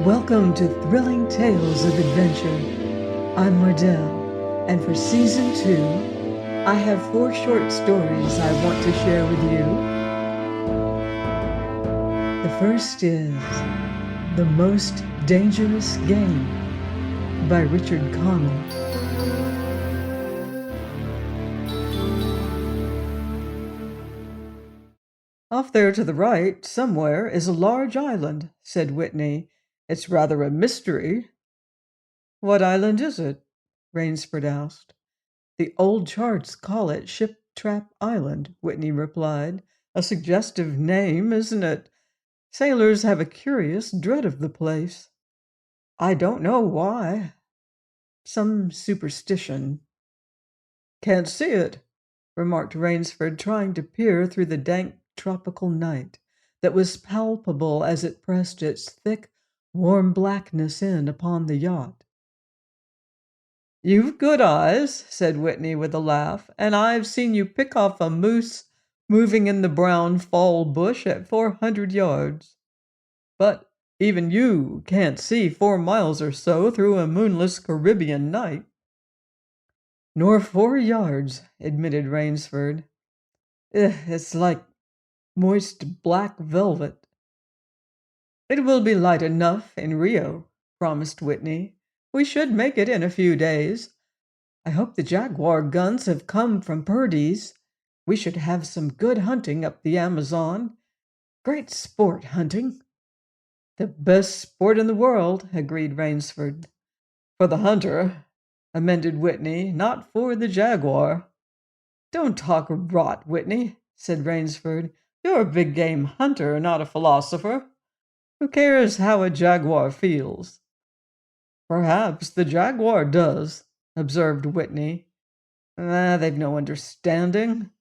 Welcome to Thrilling Tales of Adventure. I'm Mardell, and for Season 2, I have 4 short stories I want to share with you. The first is The Most Dangerous Game by Richard Connell. Off there to the right, somewhere, is a large island, said Whitney. It's rather a mystery. What island is it? Rainsford asked. The old charts call it Ship Trap Island, Whitney replied. A suggestive name, isn't it? Sailors have a curious dread of the place. I don't know why. Some superstition. Can't see it, remarked Rainsford, trying to peer through the dank tropical night that was palpable as it pressed its thick, warm blackness in upon the yacht. You've good eyes, said Whitney with a laugh, and I've seen you pick off a moose moving in the brown fall bush at 400 yards. But even you can't see 4 miles or so through a moonless Caribbean night. Nor 4 yards, admitted Rainsford. It's like moist black velvet. It will be light enough in Rio, promised Whitney. We should make it in a few days. I hope the Jaguar guns have come from Purdy's. We should have some good hunting up the Amazon. Great sport, hunting. The best sport in the world, agreed Rainsford. For the hunter, amended Whitney, not for the Jaguar. Don't talk rot, Whitney, said Rainsford. You're a big game hunter, not a philosopher. Who cares how a jaguar feels? Perhaps the jaguar does, observed Whitney. They've no understanding.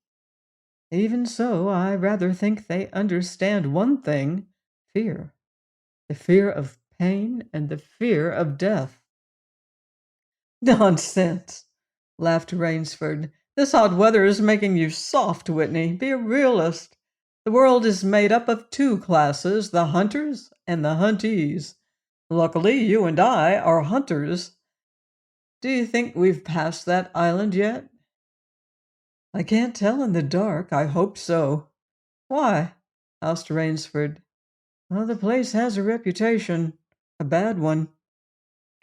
Even so, I rather think they understand one thing, fear. The fear of pain and the fear of death. Nonsense, laughed Rainsford. This hot weather is making you soft, Whitney. Be a realist. The world is made up of 2 classes, the hunters and the huntees. Luckily, you and I are hunters. Do you think we've passed that island yet? I can't tell in the dark. I hope so. Why? Asked Rainsford. Well, the place has a reputation. A bad one.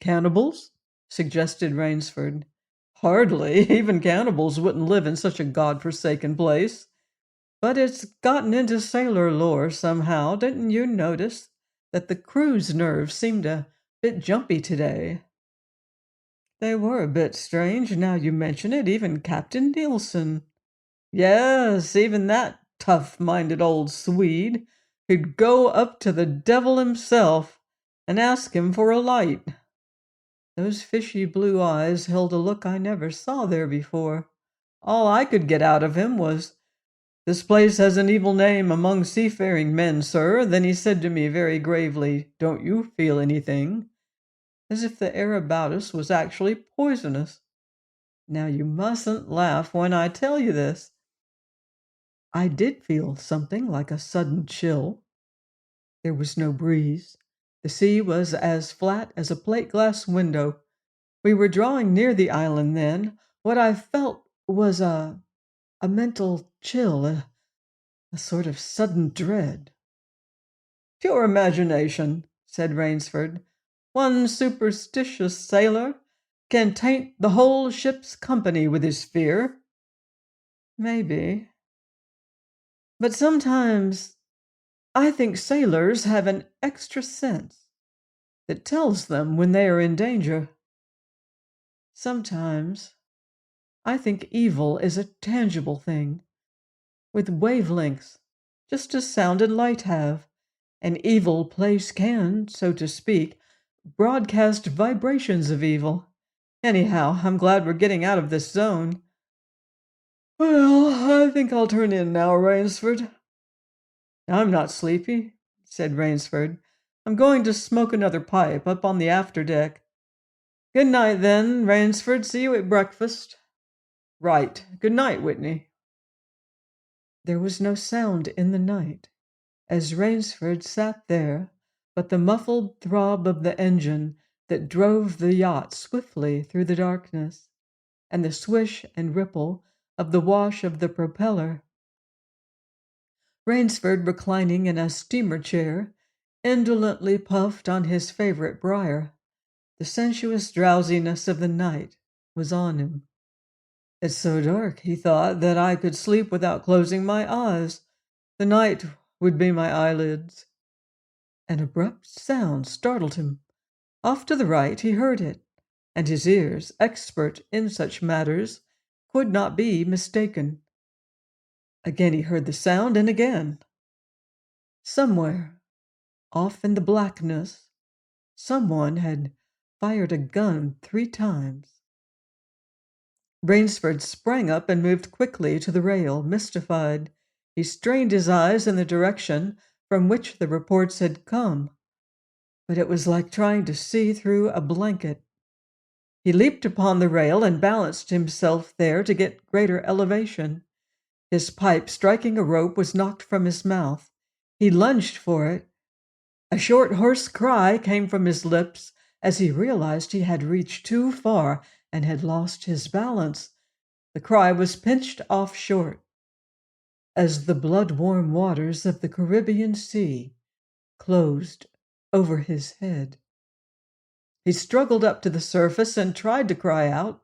Cannibals? Suggested Rainsford. Hardly. Even cannibals wouldn't live in such a god-forsaken place. But it's gotten into sailor lore somehow. Didn't you notice that the crew's nerves seemed a bit jumpy today? They were a bit strange, now you mention it, even Captain Nielsen. Yes, even that tough-minded old Swede who'd go up to the devil himself and ask him for a light. Those fishy blue eyes held a look I never saw there before. All I could get out of him was, "This place has an evil name among seafaring men, sir." Then he said to me very gravely, "Don't you feel anything?" As if the air about us was actually poisonous. Now you mustn't laugh when I tell you this. I did feel something like a sudden chill. There was no breeze. The sea was as flat as a plate-glass window. We were drawing near the island then. What I felt was a mental chill, a sort of sudden dread. Pure imagination, said Rainsford. One superstitious sailor can taint the whole ship's company with his fear. Maybe. But sometimes I think sailors have an extra sense that tells them when they are in danger. Sometimes I think evil is a tangible thing, with wavelengths, just as sound and light have. An evil place can, so to speak, broadcast vibrations of evil. Anyhow, I'm glad we're getting out of this zone. Well, I think I'll turn in now, Rainsford. I'm not sleepy, said Rainsford. I'm going to smoke another pipe up on the after deck. Good night, then, Rainsford. See you at breakfast. Right. Good night, Whitney. There was no sound in the night, as Rainsford sat there, but the muffled throb of the engine that drove the yacht swiftly through the darkness, and the swish and ripple of the wash of the propeller. Rainsford, reclining in a steamer chair, indolently puffed on his favorite briar. The sensuous drowsiness of the night was on him. It's so dark, he thought, that I could sleep without closing my eyes. The night would be my eyelids. An abrupt sound startled him. Off to the right he heard it, and his ears, expert in such matters, could not be mistaken. Again he heard the sound, and again. Somewhere, off in the blackness, someone had fired a gun 3 times. Rainsford sprang up and moved quickly to the rail, mystified. He strained his eyes in the direction from which the reports had come, but it was like trying to see through a blanket. He leaped upon the rail and balanced himself there to get greater elevation. His pipe, striking a rope, was knocked from his mouth. He lunged for it. A short, hoarse cry came from his lips as he realized he had reached too far and had lost his balance. The cry was pinched off short as the blood-warm waters of the Caribbean Sea closed over his head. He struggled up to the surface and tried to cry out,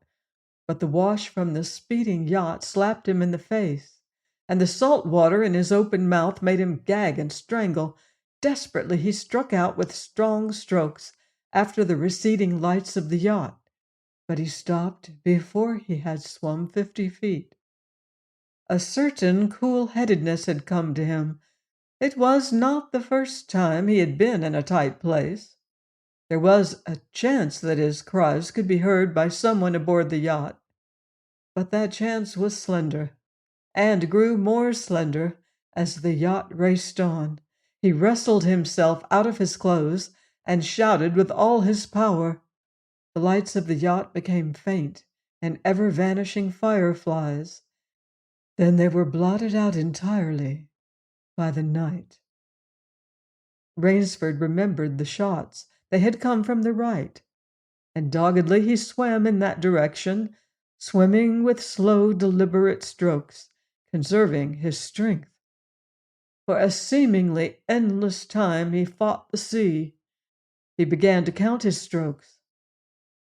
but the wash from the speeding yacht slapped him in the face, and the salt water in his open mouth made him gag and strangle. Desperately, he struck out with strong strokes after the receding lights of the yacht, but he stopped before he had swum 50 feet. A certain cool-headedness had come to him. It was not the first time he had been in a tight place. There was a chance that his cries could be heard by someone aboard the yacht, but that chance was slender, and grew more slender as the yacht raced on. He wrestled himself out of his clothes and shouted with all his power. The lights of the yacht became faint and ever-vanishing fireflies. Then they were blotted out entirely by the night. Rainsford remembered the shots. They had come from the right, and doggedly he swam in that direction, swimming with slow, deliberate strokes, conserving his strength. For a seemingly endless time he fought the sea. He began to count his strokes.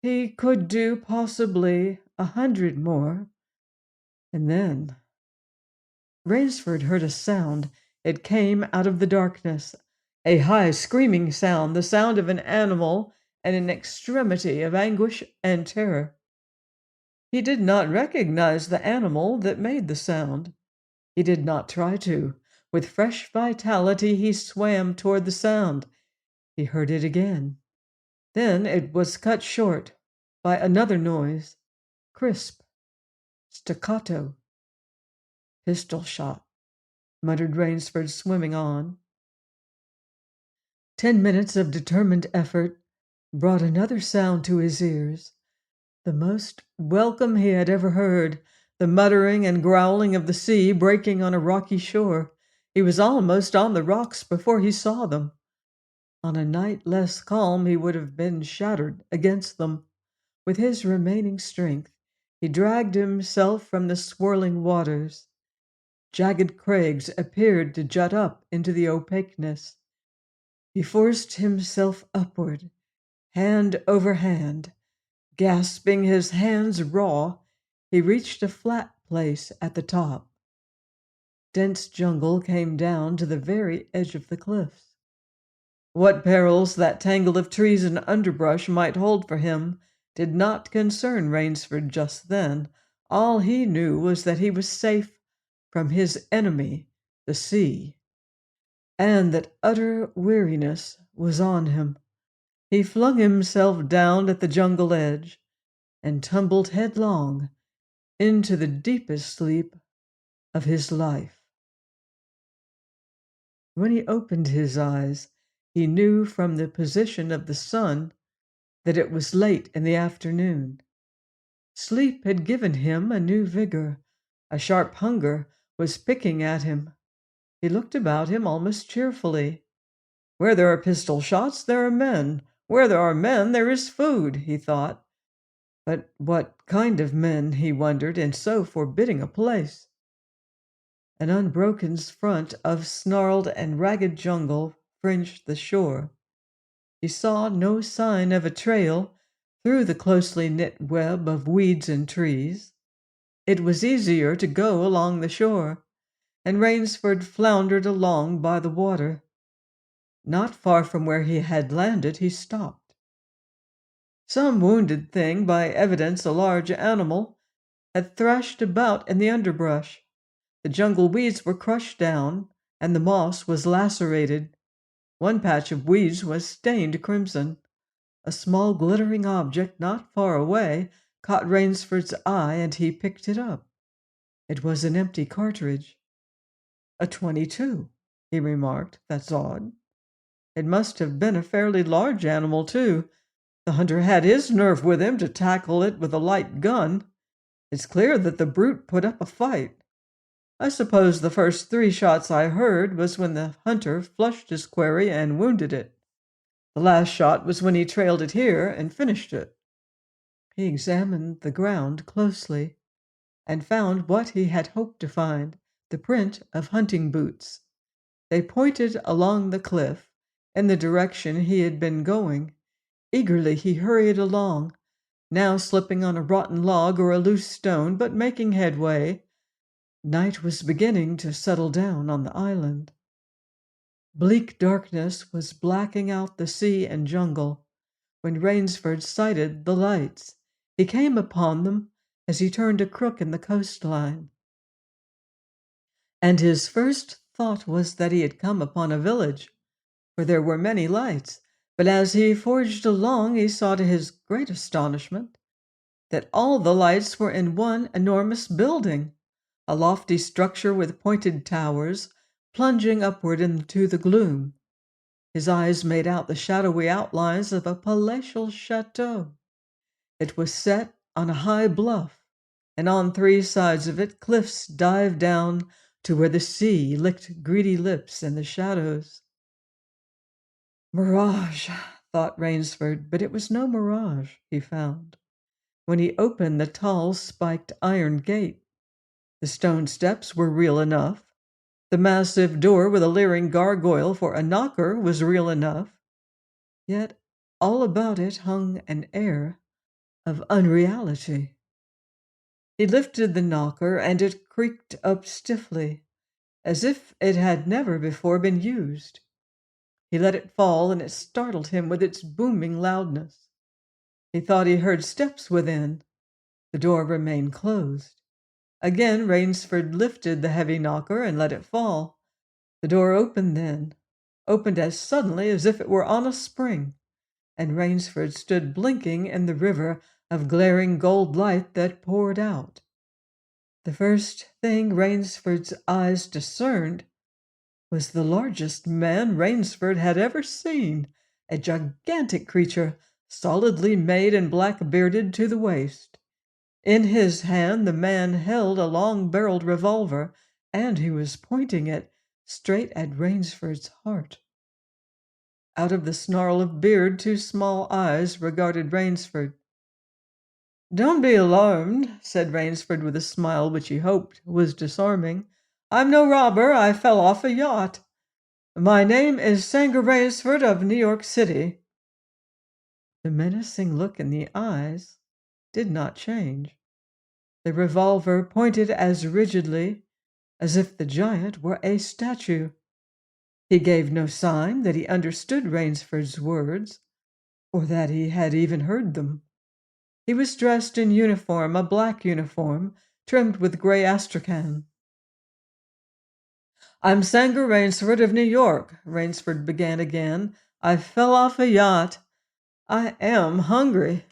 He could do possibly 100 more, and then Rainsford heard a sound. It came out of the darkness, a high, screaming sound, the sound of an animal in an extremity of anguish and terror. He did not recognize the animal that made the sound. He did not try to. With fresh vitality, he swam toward the sound. He heard it again. Then it was cut short by another noise, crisp, staccato. Pistol shot, muttered Rainsford, swimming on. 10 minutes of determined effort brought another sound to his ears, the most welcome he had ever heard, the muttering and growling of the sea breaking on a rocky shore. He was almost on the rocks before he saw them. On a night less calm, he would have been shattered against them. With his remaining strength, he dragged himself from the swirling waters. Jagged crags appeared to jut up into the opaqueness. He forced himself upward, hand over hand. Gasping, his hands raw, he reached a flat place at the top. Dense jungle came down to the very edge of the cliffs. What perils that tangle of trees and underbrush might hold for him did not concern Rainsford just then. All he knew was that he was safe from his enemy, the sea, and that utter weariness was on him. He flung himself down at the jungle edge and tumbled headlong into the deepest sleep of his life. When he opened his eyes, he knew from the position of the sun that it was late in the afternoon. Sleep had given him a new vigor. A sharp hunger was picking at him. He looked about him almost cheerfully. Where there are pistol shots, there are men. Where there are men, there is food, he thought. But what kind of men, he wondered, in so forbidding a place? An unbroken front of snarled and ragged jungle fringed the shore. He saw no sign of a trail through the closely knit web of weeds and trees. It was easier to go along the shore, and Rainsford floundered along by the water. Not far from where he had landed, he stopped. Some wounded thing, by evidence a large animal, had thrashed about in the underbrush. The jungle weeds were crushed down, and the moss was lacerated. One patch of weeds was stained crimson. A small glittering object not far away caught Rainsford's eye, and he picked it up. It was an empty cartridge. A 22, he remarked. That's odd. It must have been a fairly large animal, too. The hunter had his nerve with him to tackle it with a light gun. It's clear that the brute put up a fight. I suppose the first 3 shots I heard was when the hunter flushed his quarry and wounded it. The last shot was when he trailed it here and finished it. He examined the ground closely and found what he had hoped to find, the print of hunting boots. They pointed along the cliff in the direction he had been going. Eagerly he hurried along, now slipping on a rotten log or a loose stone, but making headway. Night was beginning to settle down on the island. Bleak darkness was blacking out the sea and jungle when Rainsford sighted the lights. He came upon them as he turned a crook in the coastline. And his first thought was that he had come upon a village, for there were many lights. But as he forged along, he saw to his great astonishment that all the lights were in one enormous building, a lofty structure with pointed towers plunging upward into the gloom. His eyes made out the shadowy outlines of a palatial chateau. It was set on a high bluff, and on 3 sides of it cliffs dived down to where the sea licked greedy lips in the shadows. Mirage, thought Rainsford, but it was no mirage, he found, when he opened the tall, spiked iron gate. The stone steps were real enough. The massive door with a leering gargoyle for a knocker was real enough. Yet all about it hung an air of unreality. He lifted the knocker, and it creaked up stiffly, as if it had never before been used. He let it fall, and it startled him with its booming loudness. He thought he heard steps within. The door remained closed. Again Rainsford lifted the heavy knocker and let it fall. The door opened then, opened as suddenly as if it were on a spring, and Rainsford stood blinking in the river of glaring gold light that poured out. The first thing Rainsford's eyes discerned was the largest man Rainsford had ever seen, a gigantic creature, solidly made and black-bearded to the waist. In his hand the man held a long-barreled revolver, and he was pointing it straight at Rainsford's heart. Out of the snarl of beard 2 small eyes regarded Rainsford. "Don't be alarmed," said Rainsford with a smile which he hoped was disarming. "I'm no robber. I fell off a yacht. My name is Sanger Rainsford of New York City." The menacing look in the eyes did not change. The revolver pointed as rigidly as if the giant were a statue. He gave no sign that he understood Rainsford's words, or that he had even heard them. He was dressed in uniform, a black uniform, trimmed with gray astrakhan. "I'm Sanger Rainsford of New York," Rainsford began again. "I fell off a yacht. I am hungry."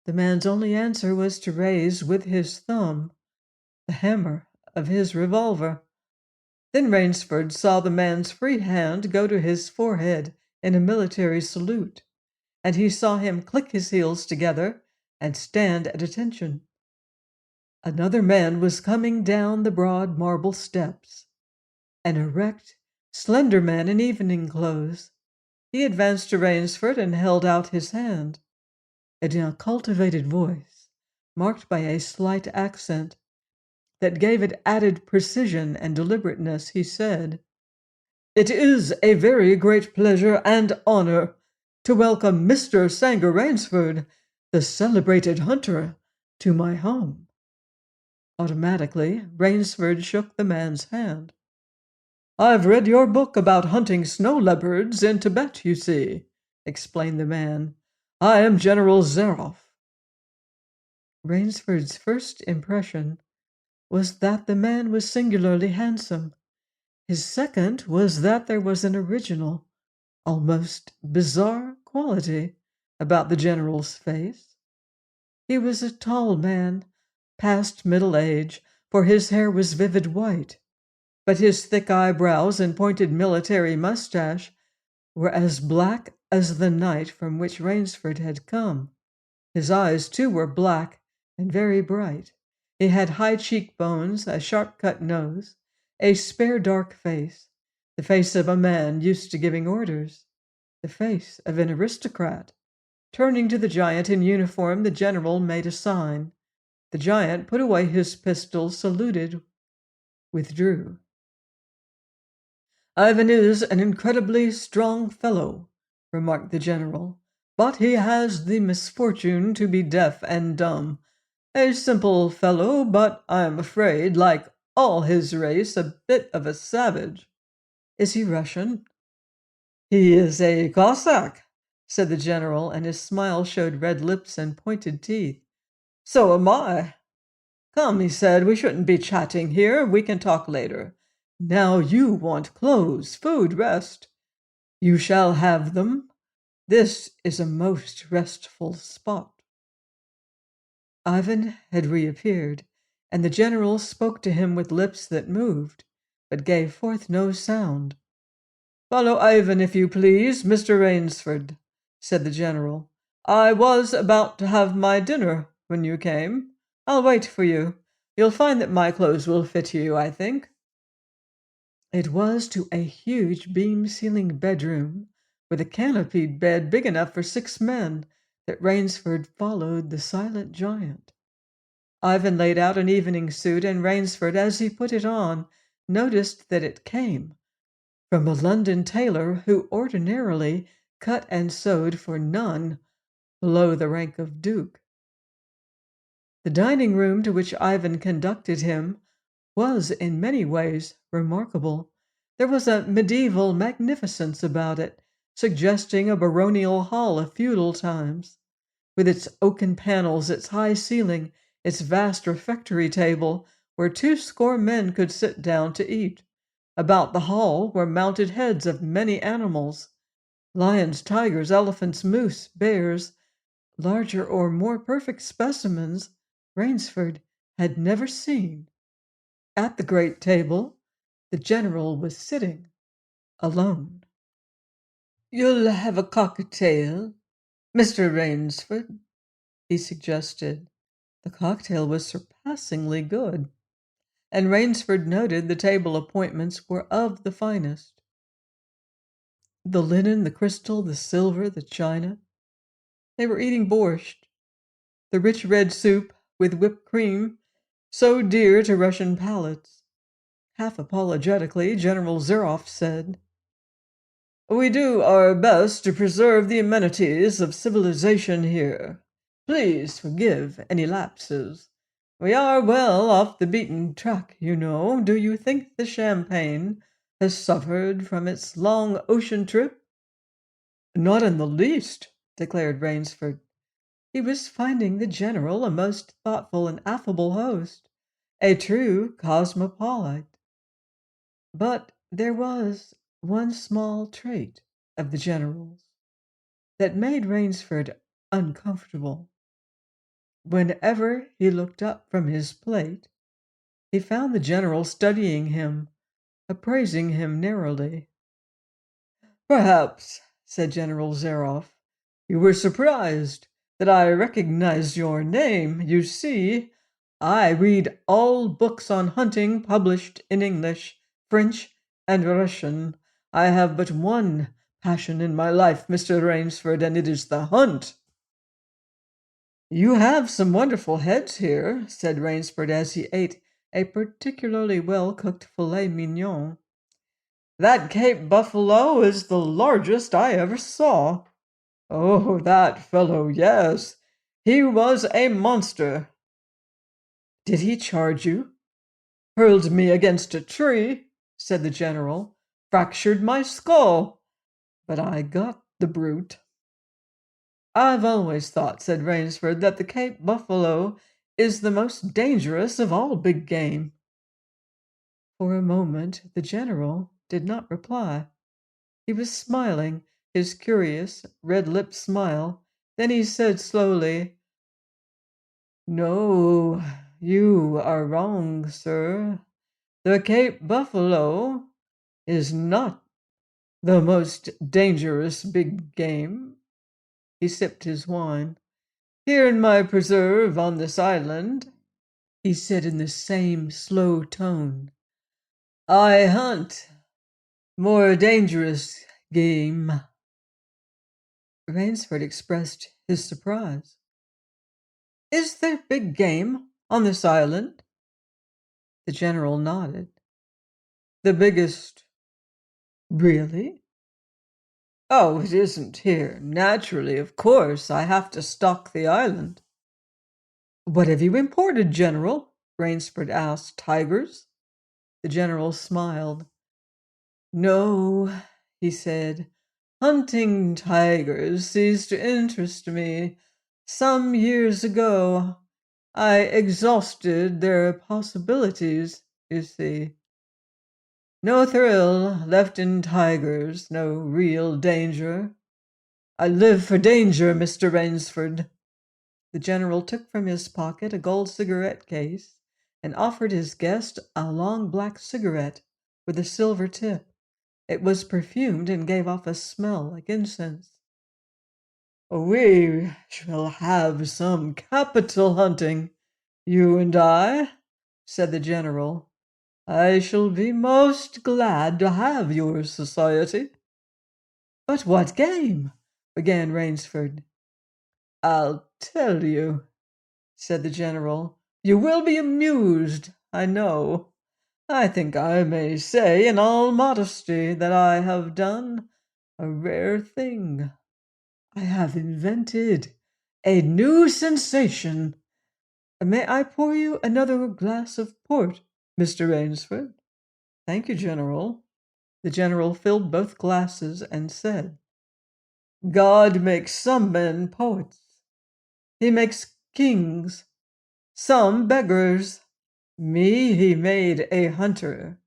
The man's only answer was to raise with his thumb the hammer of his revolver. Then Rainsford saw the man's free hand go to his forehead in a military salute, and he saw him click his heels together and stand at attention. Another man was coming down the broad marble steps, an erect, slender man in evening clothes. He advanced to Rainsford and held out his hand. In a cultivated voice, marked by a slight accent that gave it added precision and deliberateness, he said, "It is a very great pleasure and honor to welcome Mr. Sanger Rainsford, the celebrated hunter, to my home." Automatically, Rainsford shook the man's hand. "I've read your book about hunting snow leopards in Tibet, you see," explained the man. "I am General Zeroff." Rainsford's first impression was that the man was singularly handsome. His second was that there was an original, almost bizarre quality about the general's face. He was a tall man, past middle age, for his hair was vivid white, but his thick eyebrows and pointed military mustache were as black as the night from which Rainsford had come. His eyes, too, were black and very bright. He had high cheekbones, a sharp-cut nose, a spare dark face, the face of a man used to giving orders, the face of an aristocrat. Turning to the giant in uniform, the general made a sign. The giant put away his pistol, saluted, withdrew. "Ivan is an incredibly strong fellow," remarked the general, "but he has the misfortune to be deaf and dumb. A simple fellow, but I am afraid, like all his race, a bit of a savage." "Is he Russian?" "He is a Cossack," said the general, and his smile showed red lips and pointed teeth. "So am I." "Come," he said, "we shouldn't be chatting here. We can talk later. Now you want clothes, food, rest. You shall have them. This is a most restful spot." Ivan had reappeared, and the general spoke to him with lips that moved, but gave forth no sound. "Follow Ivan, if you please, Mr. Rainsford," said the general. "I was about to have my dinner when you came. I'll wait for you. You'll find that my clothes will fit you, I think." It was to a huge beam-ceiling bedroom, with a canopied bed big enough for 6 men, that Rainsford followed the silent giant. Ivan laid out an evening suit, and Rainsford, as he put it on, noticed that it came from a London tailor who ordinarily cut and sewed for none below the rank of duke. The dining room to which Ivan conducted him was in many ways remarkable. There was a medieval magnificence about it, suggesting a baronial hall of feudal times. With its oaken panels, its high ceiling, its vast refectory table, where 20 men could sit down to eat. About the hall were mounted heads of many animals: lions, tigers, elephants, moose, bears. Larger or more perfect specimens Rainsford had never seen. At the great table, the general was sitting alone. "You'll have a cocktail, Mr. Rainsford," he suggested. The cocktail was surpassingly good, and Rainsford noted the table appointments were of the finest. The linen, the crystal, the silver, the china. They were eating borscht, the rich red soup with whipped cream, so dear to Russian palates. Half apologetically, General Zeroff said, "We do our best to preserve the amenities of civilization here. Please forgive any lapses. We are well off the beaten track, you know. Do you think the champagne has suffered from its long ocean trip?" "Not in the least," declared Rainsford. He was finding the general a most thoughtful and affable host, a true cosmopolite. But there was one small trait of the general's that made Rainsford uncomfortable. Whenever he looked up from his plate, he found the general studying him, appraising him narrowly. "Perhaps," said General Zeroff, "you were surprised that I recognized your name. You see, I read all books on hunting published in English, French, and Russian. I have but one passion in my life, Mr. Rainsford, and it is the hunt. You have some wonderful heads here, said Rainsford as he ate a particularly well-cooked filet mignon. That Cape buffalo is the largest I ever saw. Oh, that fellow, yes. He was a monster. Did he charge you? Hurled me against a tree, said the general. Fractured my skull. But I got the brute. I've always thought, said Rainsford, that the Cape buffalo is the most dangerous of all big game. For a moment, the general did not reply. He was smiling, his curious, red-lipped smile. Then he said slowly, No, you are wrong, sir. The Cape buffalo is not the most dangerous big game. He sipped his wine. Here in my preserve on this island, he said in the same slow tone, I hunt more dangerous game. Rainsford expressed his surprise. Is there big game on this island? The general nodded. The biggest. Really? Oh, it isn't here. Naturally, of course, I have to stock the island. What have you imported, General? Rainsford asked. Tigers? The general smiled. No, he said. Hunting tigers ceased to interest me some years ago. I exhausted their possibilities, you see. No thrill left in tigers, no real danger. I live for danger, Mr. Rainsford. The general took from his pocket a gold cigarette case and offered his guest a long black cigarette with a silver tip. It was perfumed and gave off a smell like incense. We shall have some capital hunting, you and I, said the general. I shall be most glad to have your society. But what game? Began Rainsford. I'll tell you, said the general. You will be amused, I know. I think I may say in all modesty that I have done a rare thing. I have invented a new sensation. May I pour you another glass of port, Mr. Rainsford? Thank you, General. The general filled both glasses and said, God makes some men poets. He makes kings, some beggars. Me he made a hunter.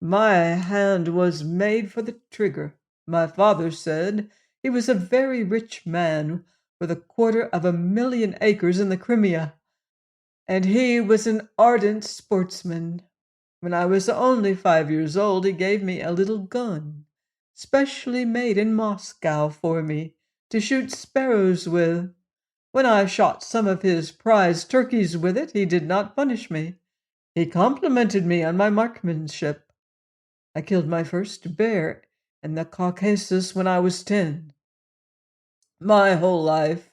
My hand was made for the trigger. My father said he was a very rich man with 250,000 acres in the Crimea, and he was an ardent sportsman. When I was only 5 years old, he gave me a little gun, specially made in Moscow for me, to shoot sparrows with. When I shot some of his prize turkeys with it, he did not punish me. He complimented me on my marksmanship. I killed my first bear in the Caucasus when I was 10. My whole life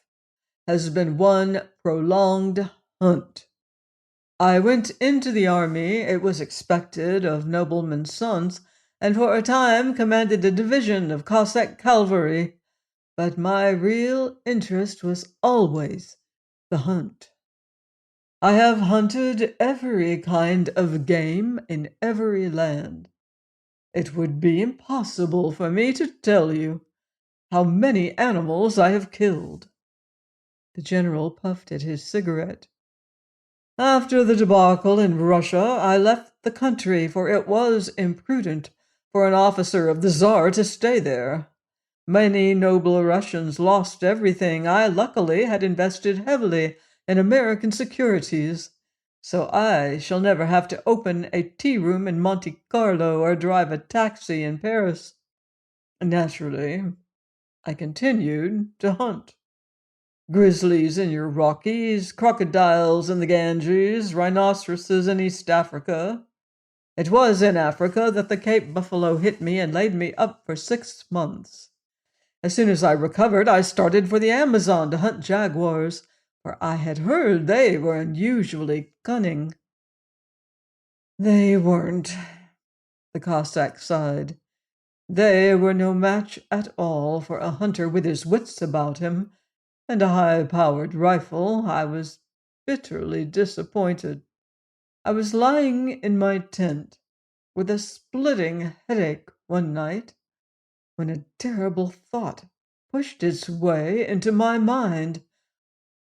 has been one prolonged hunt. I went into the army, it was expected of noblemen's sons, and for a time commanded a division of Cossack cavalry, but my real interest was always the hunt. I have hunted every kind of game in every land. It would be impossible for me to tell you how many animals I have killed. The general puffed at his cigarette. After the debacle in Russia, I left the country, for it was imprudent for an officer of the Tsar to stay there. Many noble Russians lost everything. I luckily had invested heavily in American securities, so I shall never have to open a tea-room in Monte Carlo or drive a taxi in Paris. Naturally, I continued to hunt. Grizzlies in your Rockies, crocodiles in the Ganges, rhinoceroses in East Africa. It was in Africa that the Cape buffalo hit me and laid me up for 6 months. As soon as I recovered, I started for the Amazon to hunt jaguars, for I had heard they were unusually cunning. They weren't, the Cossack sighed. They were no match at all for a hunter with his wits about him and a high-powered rifle. I was bitterly disappointed. I was lying in my tent with a splitting headache one night when a terrible thought pushed its way into my mind.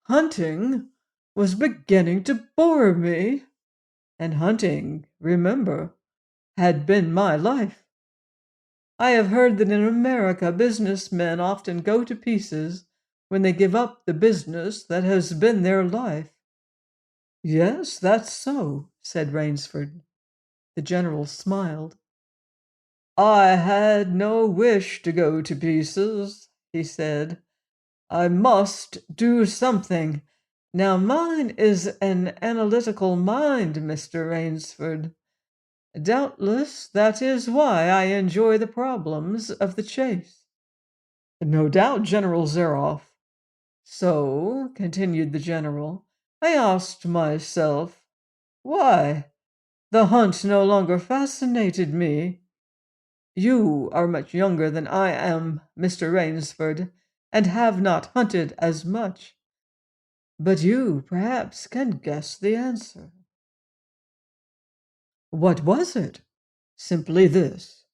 Hunting was beginning to bore me, and hunting, remember, had been my life. I have heard that in America businessmen often go to pieces when they give up the business that has been their life. Yes, that's so, said Rainsford. The general smiled. I had no wish to go to pieces, he said. I must do something. Now mine is an analytical mind, Mr. Rainsford. Doubtless that is why I enjoy the problems of the chase. No doubt, General Zeroff. So, continued the general, I asked myself, why? The hunt no longer fascinated me. You are much younger than I am, Mr. Rainsford, and have not hunted as much. But you, perhaps, can guess the answer. What was it? Simply this.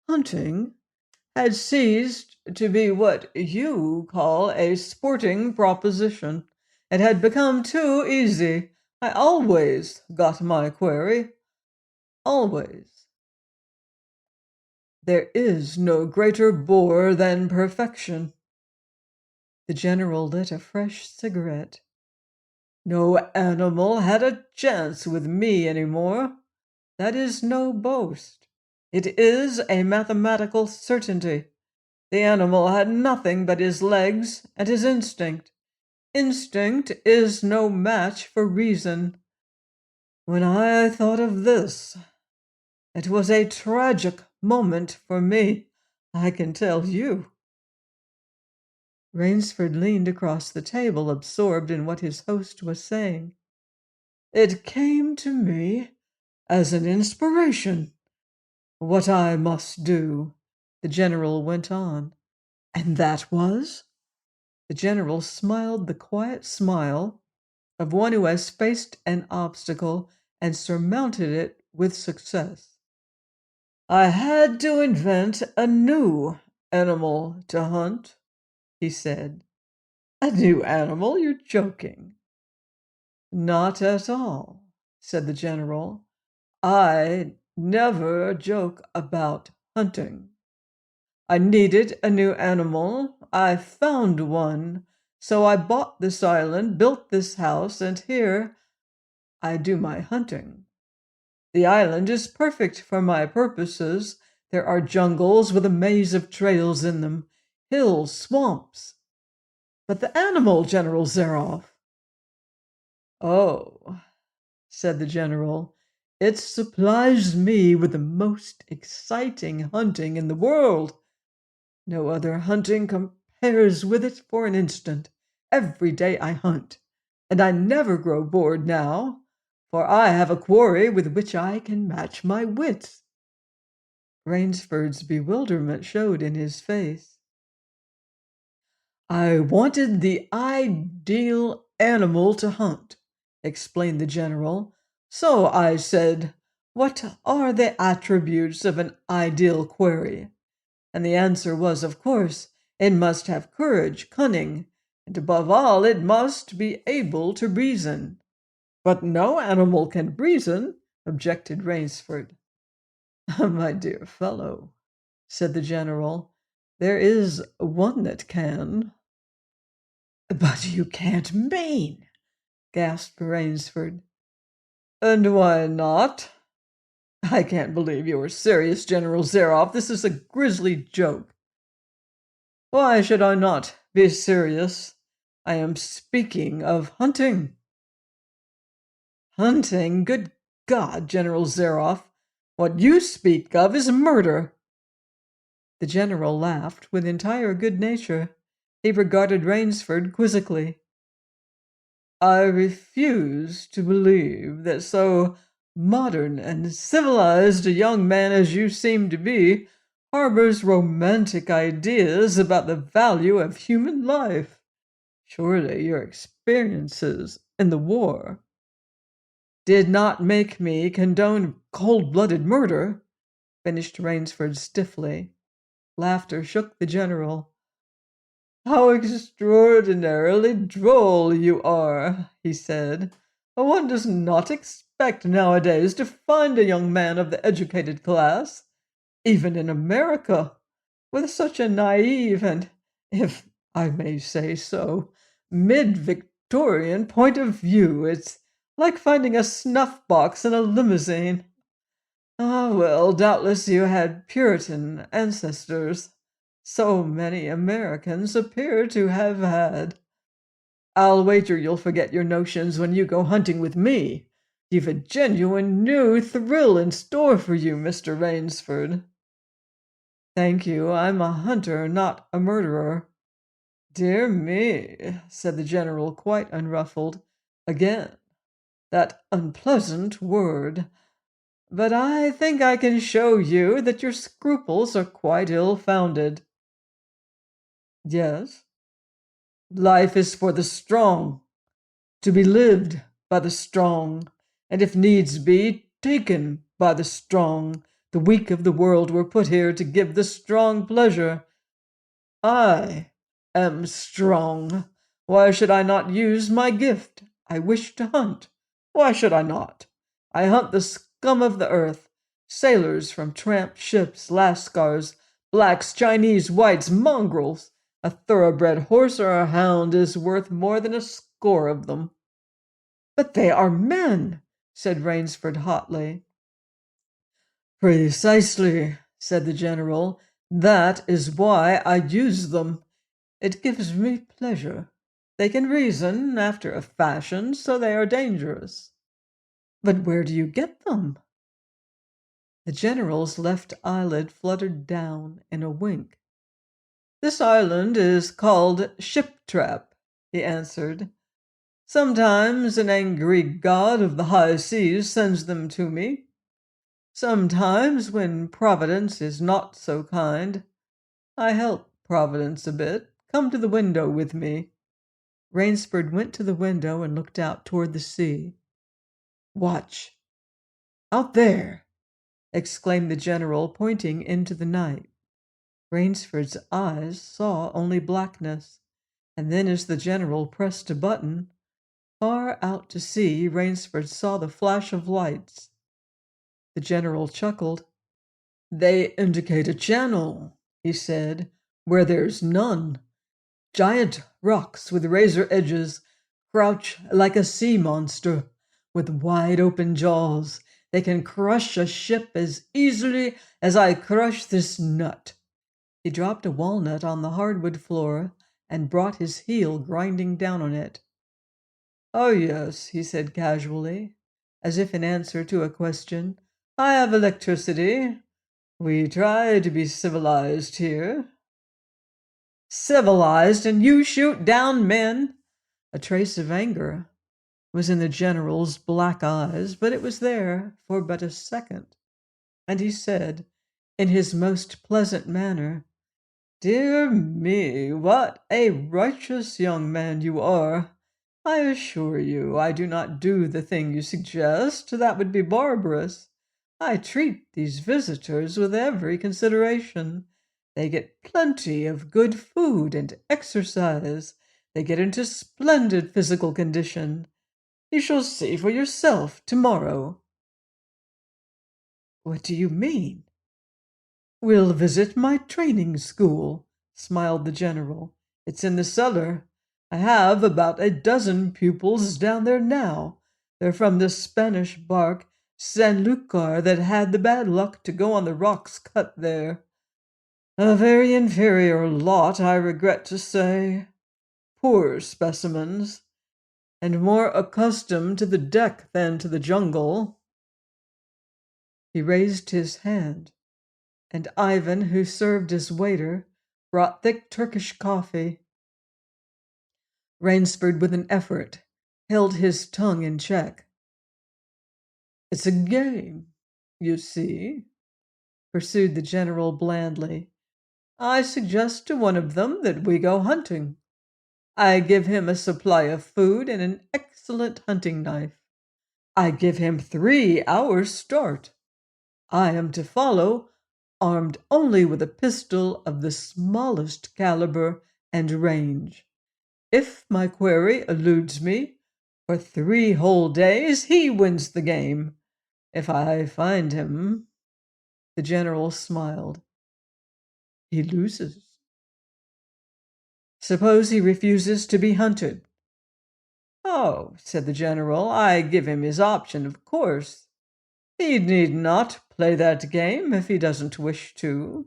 Hunting had ceased to be what you call a sporting proposition. It had become too easy. I always got my quarry. Always. There is no greater bore than perfection. The general lit a fresh cigarette. No animal had a chance with me any more. That is no boast. It is a mathematical certainty. The animal had nothing but his legs and his instinct. Instinct is no match for reason. When I thought of this, it was a tragic moment for me, I can tell you. Rainsford leaned across the table, absorbed in what his host was saying. It came to me as an inspiration. What I must do, the general went on. And that was? The general smiled the quiet smile of one who has faced an obstacle and surmounted it with success. I had to invent a new animal to hunt, he said. A new animal? You're joking. Not at all, said the general. I never joke about hunting. I needed a new animal. I found one. So I bought this island, built this house, and here I do my hunting. The island is perfect for my purposes. There are jungles with a maze of trails in them, hills, swamps. But the animal, General Zeroff. Oh, said the general, it supplies me with the most exciting hunting in the world. No other hunting compares with it for an instant. Every day I hunt, and I never grow bored now, for I have a quarry with which I can match my wits. Rainsford's bewilderment showed in his face. I wanted the ideal animal to hunt, explained the general. So I said, what are the attributes of an ideal quarry? And the answer was, of course, it must have courage, cunning, and above all, it must be able to reason. But no animal can reason, objected Rainsford. My dear fellow, said the general, there is one that can. But you can't mean, gasped Rainsford. And why not? I can't believe you're serious, General Zeroff. This is a grisly joke. Why should I not be serious? I am speaking of hunting. Hunting? Good God, General Zeroff. What you speak of is murder." The general laughed with entire good nature. He regarded Rainsford quizzically. "I refuse to believe that so modern and civilized a young man as you seem to be harbors romantic ideas about the value of human life. Surely your experiences in the war did not make me condone cold-blooded murder," finished Rainsford stiffly. Laughter shook the general. "How extraordinarily droll you are," he said. "One does not expect nowadays to find a young man of the educated class, even in America, with such a naive and, if I may say so, mid-Victorian point of view. It's like finding a snuff box in a limousine. Ah, well, doubtless you had Puritan ancestors. So many Americans appear to have had. I'll wager you'll forget your notions when you go hunting with me. You've a genuine new thrill in store for you, Mr. Rainsford." "Thank you. I'm a hunter, not a murderer." "Dear me," said the general, quite unruffled. "Again, that unpleasant word. But I think I can show you that your scruples are quite ill-founded." "Yes?" "Life is for the strong, to be lived by the strong, and if needs be, taken by the strong. The weak of the world were put here to give the strong pleasure. I am strong. Why should I not use my gift? I wish to hunt. Why should I not? I hunt the scum of the earth, sailors from tramp ships, lascars, blacks, Chinese, whites, mongrels. A thoroughbred horse or a hound is worth more than a score of them." "But they are men," said Rainsford hotly. "Precisely," said the general. "That is why I use them. It gives me pleasure. They can reason after a fashion, so they are dangerous." "But where do you get them?" The general's left eyelid fluttered down in a wink. "This island is called Shiptrap," he answered. "Sometimes an angry god of the high seas sends them to me. Sometimes, when Providence is not so kind, I help Providence a bit. Come to the window with me." Rainsford went to the window and looked out toward the sea. "Watch! Out there!" exclaimed the general, pointing into the night. Rainsford's eyes saw only blackness, and then as the general pressed a button, far out to sea, Rainsford saw the flash of lights. The general chuckled. "They indicate a channel," he said, "where there's none. Giant rocks with razor edges crouch like a sea monster with wide open jaws. They can crush a ship as easily as I crush this nut." He dropped a walnut on the hardwood floor and brought his heel grinding down on it. "Oh, yes," he said casually, as if in answer to a question. "I have electricity. We try to be civilized here." "Civilized, and you shoot down men?" A trace of anger was in the general's black eyes, but it was there for but a second, and he said, in his most pleasant manner, "Dear me, what a righteous young man you are! I assure you I do not do the thing you suggest. That would be barbarous. I treat these visitors with every consideration. They get plenty of good food and exercise. They get into splendid physical condition. You shall see for yourself tomorrow." "What do you mean?" "We'll visit my training school," smiled the general. "It's in the cellar. I have about a dozen pupils down there now. They're from the Spanish bark Sanlúcar that had the bad luck to go on the rocks cut there. A very inferior lot, I regret to say. Poor specimens, and more accustomed to the deck than to the jungle." He raised his hand, and Ivan, who served as waiter, brought thick Turkish coffee. Rainsford, with an effort, held his tongue in check. "It's a game, you see," pursued the general blandly. "I suggest to one of them that we go hunting. I give him a supply of food and an excellent hunting knife. I give him 3 hours' start. I am to follow, armed only with a pistol of the smallest caliber and range. If my quarry eludes me for 3 whole days, he wins the game. If I find him," the general smiled, "he loses." "Suppose he refuses to be hunted?" "Oh," said the general, "I give him his option, of course. He need not play that game if he doesn't wish to.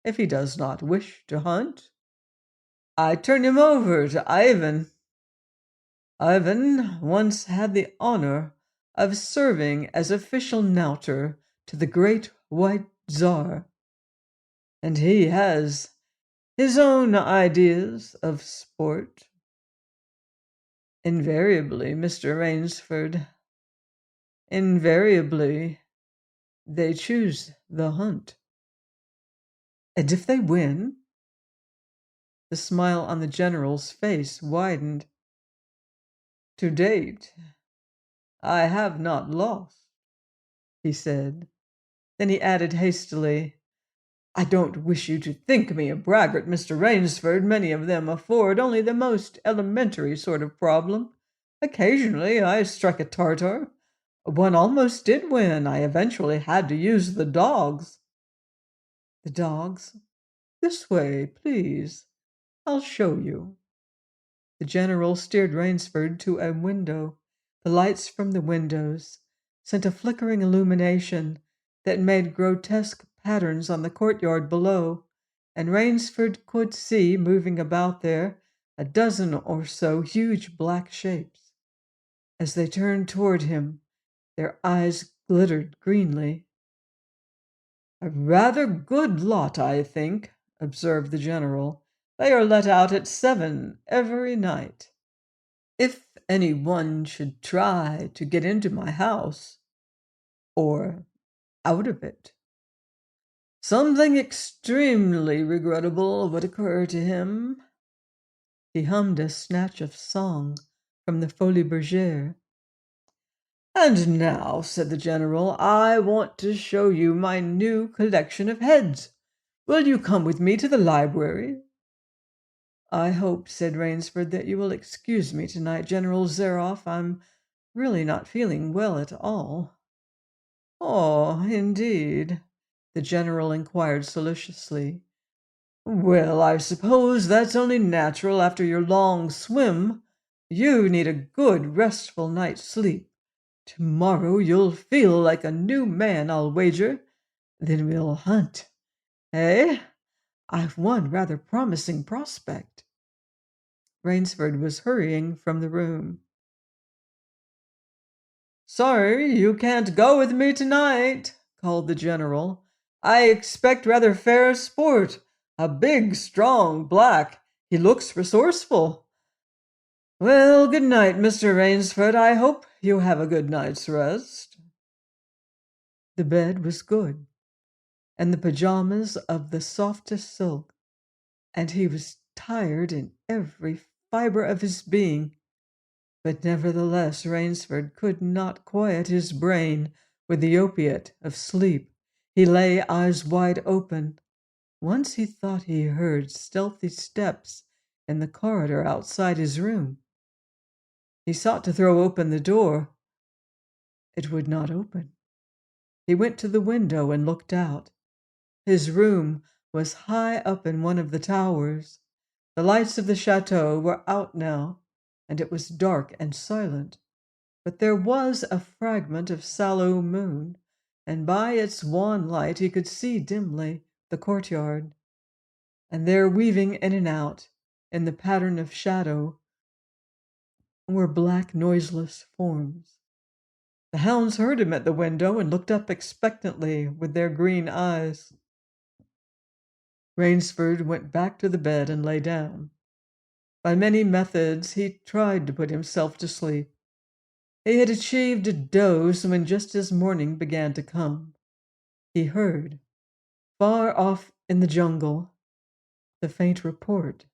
If he does not wish to hunt, I turn him over to Ivan. Ivan once had the honor of serving as official nauter to the great white Tsar, and he has his own ideas of sport. Invariably, Mr. Rainsford, invariably, they choose the hunt." "And if they win?" The smile on the general's face widened. "To date, I have not lost," he said. Then he added hastily, "I don't wish you to think me a braggart, Mr. Rainsford. Many of them afford only the most elementary sort of problem. Occasionally I strike a Tartar. One almost did win. I eventually had to use the dogs." "The dogs? This way, please. I'll show you." The general steered Rainsford to a window. The lights from the windows sent a flickering illumination that made grotesque patterns on the courtyard below, and Rainsford could see, moving about there, a dozen or so huge black shapes. As they turned toward him, their eyes glittered greenly. "A rather good lot, I think," observed the general. "They are let out at 7 every night. If any one should try to get into my house, or out of it, something extremely regrettable would occur to him." He hummed a snatch of song from the Folie Bergère. "And now," said the general, "I want to show you my new collection of heads. Will you come with me to the library?" "I hope," said Rainsford, "that you will excuse me tonight, General Zeroff. I'm really not feeling well at all." "Oh, indeed?" the general inquired solicitously. "Well, I suppose that's only natural after your long swim. You need a good, restful night's sleep. Tomorrow you'll feel like a new man, I'll wager. Then we'll hunt. Eh? I've one rather promising prospect." Rainsford was hurrying from the room. "Sorry you can't go with me tonight," called the general. "I expect rather fair sport. A big, strong black. He looks resourceful. Well, good night, Mr. Rainsford. I hope you have a good night's rest." The bed was good, and the pajamas of the softest silk, and he was tired in every fiber of his being. But nevertheless, Rainsford could not quiet his brain with the opiate of sleep. He lay, eyes wide open. Once he thought he heard stealthy steps in the corridor outside his room. He sought to throw open the door. It would not open. He went to the window and looked out. His room was high up in one of the towers. The lights of the chateau were out now, and it was dark and silent. But there was a fragment of sallow moon, and by its wan light he could see dimly the courtyard. And there, weaving in and out in the pattern of shadow, were black, noiseless forms. The hounds heard him at the window and looked up expectantly with their green eyes. Rainsford went back to the bed and lay down. By many methods, he tried to put himself to sleep. He had achieved a doze when just as morning began to come. He heard, far off in the jungle, the faint report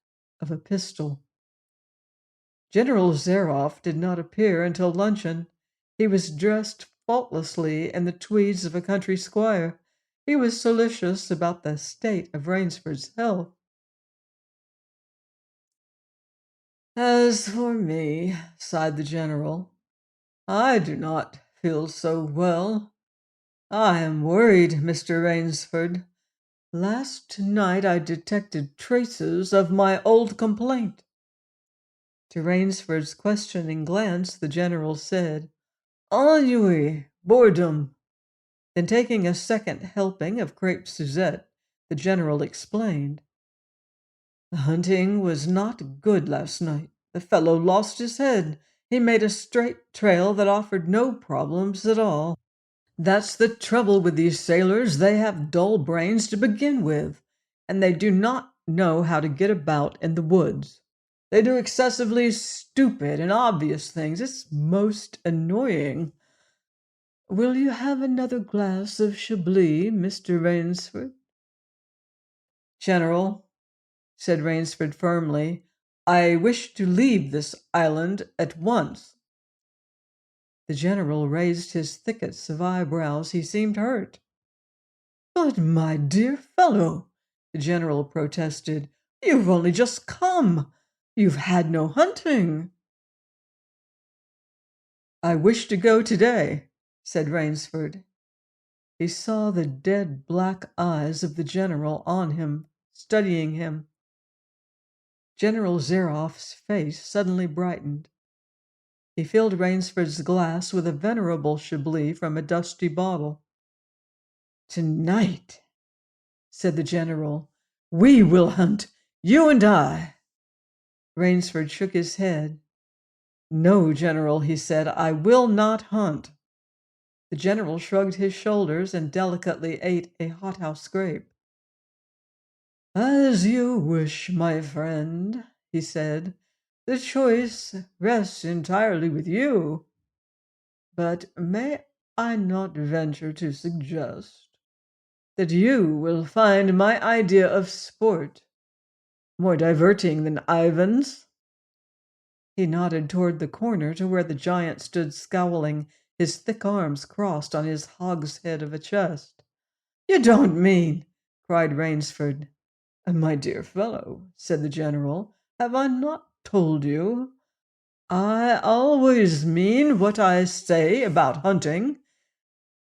of a pistol. General Zaroff did not appear until luncheon. He was dressed faultlessly in the tweeds of a country squire. He was solicitous about the state of Rainsford's health. As for me, sighed the general, I do not feel so well. I am worried, Mr. Rainsford. Last night I detected traces of my old complaint. To Rainsford's questioning glance, the general said, Ennui, boredom. Then, taking a second helping of crepe Suzette, the general explained, The hunting was not good last night. The fellow lost his head. He made a straight trail that offered no problems at all. That's the trouble with these sailors. They have dull brains to begin with, and they do not know how to get about in the woods. They do excessively stupid and obvious things. It's most annoying. Will you have another glass of Chablis, Mr. Rainsford? General, said Rainsford firmly, I wish to leave this island at once. The general raised his thickets of eyebrows. He seemed hurt. But, my dear fellow, the general protested, you've only just come. You've had no hunting. I wish to go today, said Rainsford. He saw the dead black eyes of the general on him, studying him. General Zaroff's face suddenly brightened. He filled Rainsford's glass with a venerable Chablis from a dusty bottle. Tonight, said the general, we will hunt, you and I. Rainsford shook his head. No, General, he said, I will not hunt. The general shrugged his shoulders and delicately ate a hothouse grape. As you wish, my friend, he said. The choice rests entirely with you. But may I not venture to suggest that you will find my idea of sport more diverting than Ivan's? He nodded toward the corner to where the giant stood scowling, his thick arms crossed on his hogshead of a chest. You don't mean, cried Rainsford. My dear fellow, said the general, have I not told you? I always mean what I say about hunting.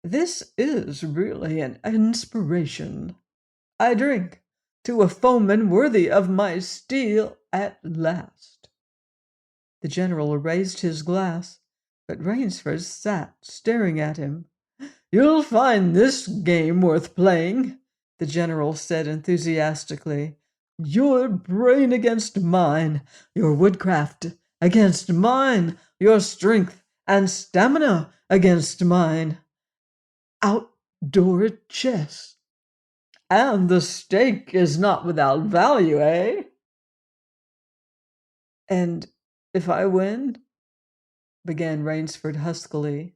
This is really an inspiration. I drink to a foeman worthy of my steel at last. The general raised his glass, but Rainsford sat staring at him. You'll find this game worth playing, the general said enthusiastically. Your brain against mine, your woodcraft against mine, your strength and stamina against mine. Outdoor chess. And the stake is not without value, eh? And if I win, began Rainsford huskily,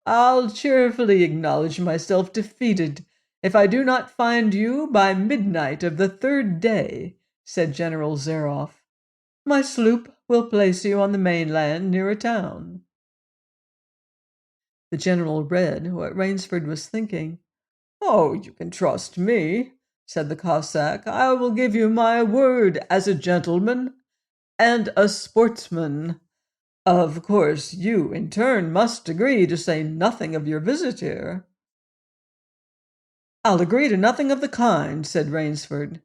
I'll cheerfully acknowledge myself defeated if I do not find you by midnight of the third day, said General Zaroff. My sloop will place you on the mainland near a town. The general read what Rainsford was thinking. Oh, you can trust me, said the Cossack. I will give you my word as a gentleman and a sportsman. Of course, you, in turn, must agree to say nothing of your visit here. I'll agree to nothing of the kind, said Rainsford.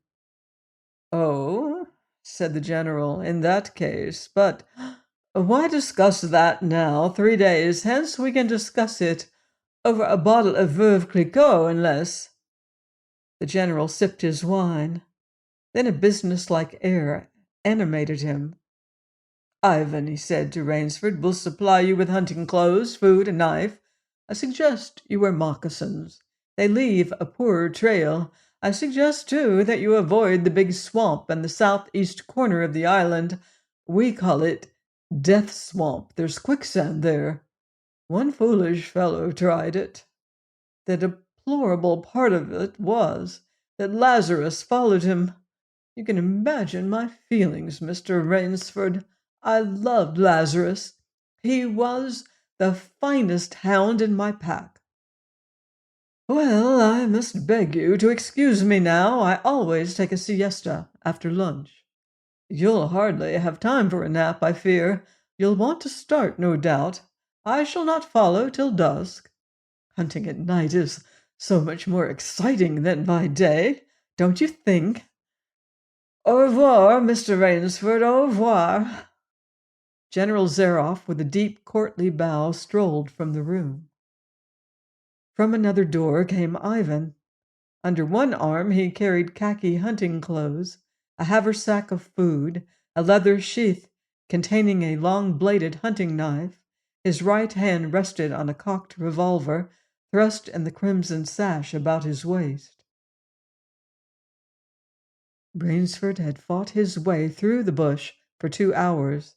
Oh, said the general, in that case, but why discuss that now? 3 days hence we can discuss it over a bottle of Veuve Clicquot, unless... The general sipped his wine. Then a businesslike air animated him. Ivan, he said to Rainsford, will supply you with hunting clothes, food, a knife. I suggest you wear moccasins. They leave a poorer trail. I suggest, too, that you avoid the big swamp and the southeast corner of the island. We call it Death Swamp. There's quicksand there. One foolish fellow tried it. The deplorable part of it was that Lazarus followed him. You can imagine my feelings, Mr. Rainsford. I loved Lazarus. He was the finest hound in my pack. Well, I must beg you to excuse me now. I always take a siesta after lunch. You'll hardly have time for a nap, I fear. You'll want to start, no doubt. I shall not follow till dusk. Hunting at night is so much more exciting than by day, don't you think? Au revoir, Mr. Rainsford, au revoir. General Zaroff, with a deep courtly bow, strolled from the room. From another door came Ivan. Under one arm he carried khaki hunting clothes, a haversack of food, a leather sheath containing a long-bladed hunting knife. His right hand rested on a cocked revolver thrust in the crimson sash about his waist. Rainsford had fought his way through the bush for 2 hours.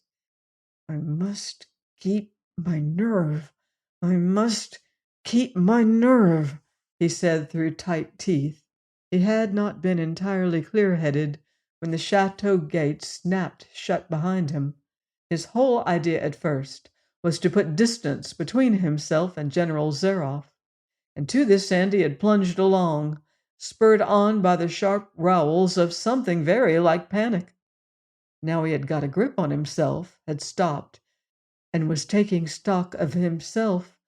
I must keep my nerve. I must keep my nerve, he said through tight teeth. He had not been entirely clear-headed when the chateau gate snapped shut behind him. His whole idea at first was to put distance between himself and General Zaroff, and to this end he had plunged along, spurred on by the sharp rowels of something very like panic. Now he had got a grip on himself, had stopped, and was taking stock of himself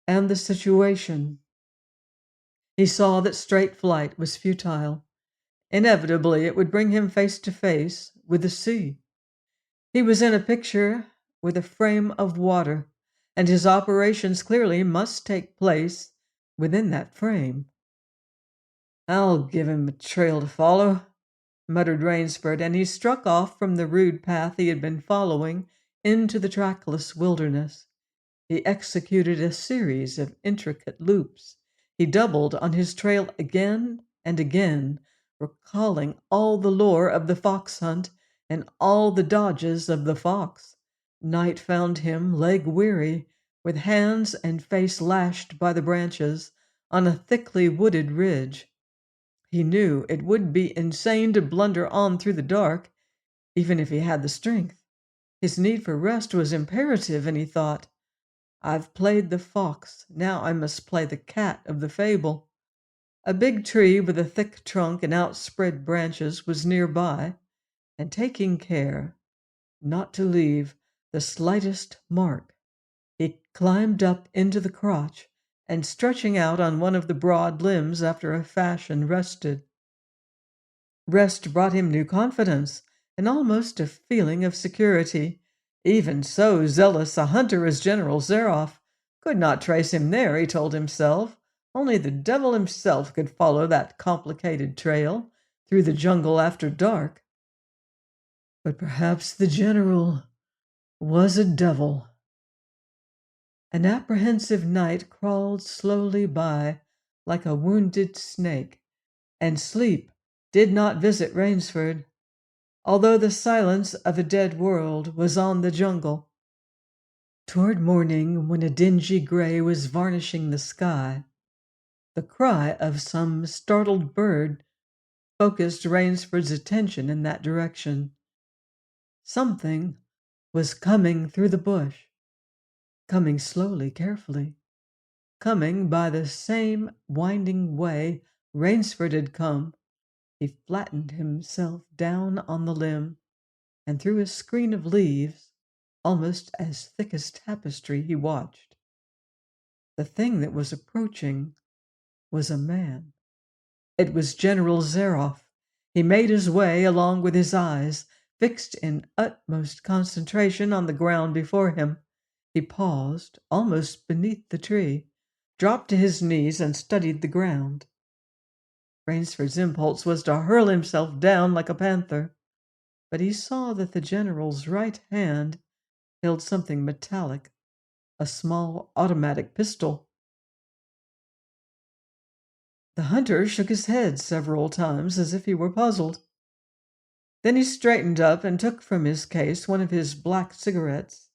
and the situation. He saw that straight flight was futile. Inevitably, it would bring him face to face with the sea. He was in a picture with a frame of water, and his operations clearly must take place within that frame. I'll give him a trail to follow, muttered Rainsford, and he struck off from the rude path he had been following into the trackless wilderness. He executed a series of intricate loops. He doubled on his trail again and again, recalling all the lore of the fox hunt and all the dodges of the fox. Night found him leg-weary, with hands and face lashed by the branches, on a thickly wooded ridge. He knew it would be insane to blunder on through the dark, even if he had the strength. His need for rest was imperative, and he thought, I've played the fox, now I must play the cat of the fable. A big tree with a thick trunk and outspread branches was nearby, and taking care not to leave the slightest mark, he climbed up into the crotch and, stretching out on one of the broad limbs after a fashion, rested. Rest brought him new confidence and almost a feeling of security. Even so zealous a hunter as General Zaroff could not trace him there, he told himself. Only the devil himself could follow that complicated trail through the jungle after dark. But perhaps the general was a devil. An apprehensive night crawled slowly by like a wounded snake, and sleep did not visit Rainsford, although the silence of a dead world was on the jungle. Toward morning, when a dingy gray was varnishing the sky, the cry of some startled bird focused Rainsford's attention in that direction. Something was coming through the bush, coming slowly, carefully, coming by the same winding way Rainsford had come. He flattened himself down on the limb, and through a screen of leaves, almost as thick as tapestry, he watched. The thing that was approaching was a man. It was General Zaroff. He made his way along with his eyes fixed in utmost concentration on the ground before him. He paused almost beneath the tree, dropped to his knees, and studied the ground. Rainsford's impulse was to hurl himself down like a panther, but he saw that the general's right hand held something metallic, a small automatic pistol. The hunter shook his head several times as if he were puzzled. Then he straightened up and took from his case one of his black cigarettes.